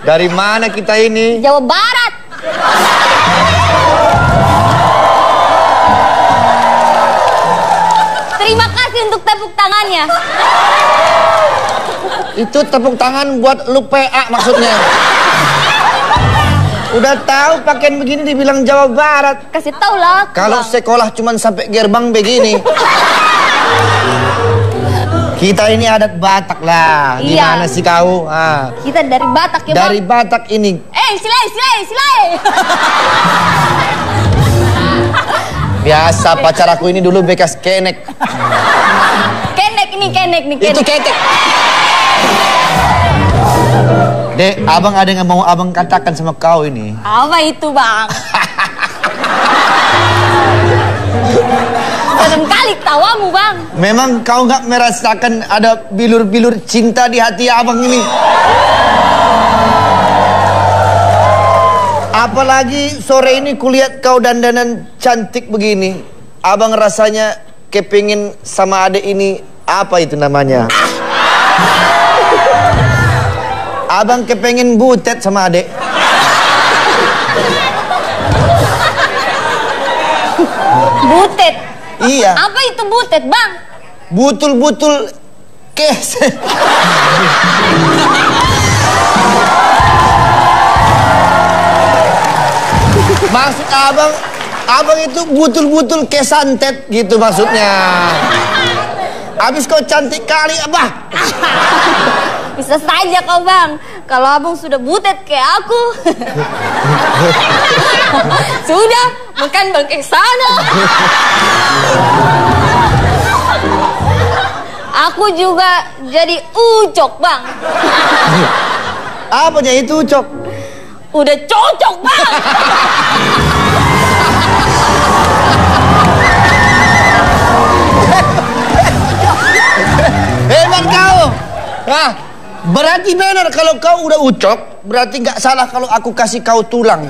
Dari mana kita ini? Jawa Barat. Terima kasih untuk tepuk tangannya. Itu tepuk tangan buat lu PA maksudnya. Udah tahu pakaian begini dibilang Jawa Barat. Kasih tau lah. Kalau sekolah cuman sampai gerbang begini. Kita ini adat Batak lah. Gimana sih kau? Kita dari Batak ya, dari Bang. Batak ini. Silai. Biasa pacar aku ini dulu bekas kenek. Kenek nih. Itu ketek. Dek, abang ada yang mau abang katakan sama kau ini. Apa itu, Bang? Serem kali tawamu, Bang. Memang kau nggak merasakan ada bilur-bilur cinta di hati abang ini? Apalagi sore ini kulihat kau dandanan cantik begini. Abang rasanya kepingin sama adek ini. Apa itu namanya? Abang kepengen butet sama adek. Butet? Iya. Apa itu butet, Bang? Butul-butul kes. Maksud abang itu butul-butul kesantet gitu maksudnya. Habis kau cantik kali, Abah. Bisa saja kau, Bang. Kalau abang sudah butet kayak aku. Sudah, makan Bang ke sana. Aku juga jadi ucok, Bang. Apanya itu ucok? Udah cocok, Bang. Hebat kau. Nah, berarti benar kalau kau udah ucok, berarti nggak salah kalau aku kasih kau tulang.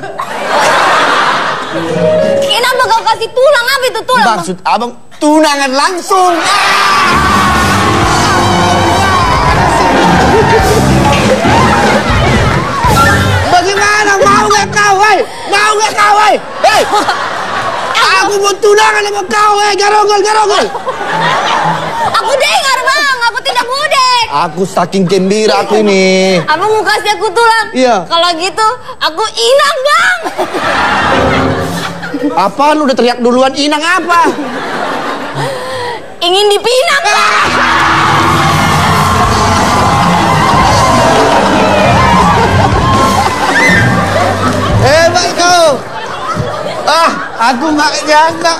Kenapa kau kasih tulang? Apa itu tulang? Maksud abang tunangan langsung. Bagaimana? Mau nggak kau, hei? Mau nggak kau, hei? Hei! Aku mau tunangan sama kau, hei, garogol. Aku dengar, Bang. Aku tidak budek. Aku saking gembira aku ini. Abang mau kasih aku tulang? Iya. Kalau gitu, aku inang, Bang. Apa lu udah teriak duluan? Inang apa? Ingin dipinang, Bang. Hebat kau. Aku nggak nyangka.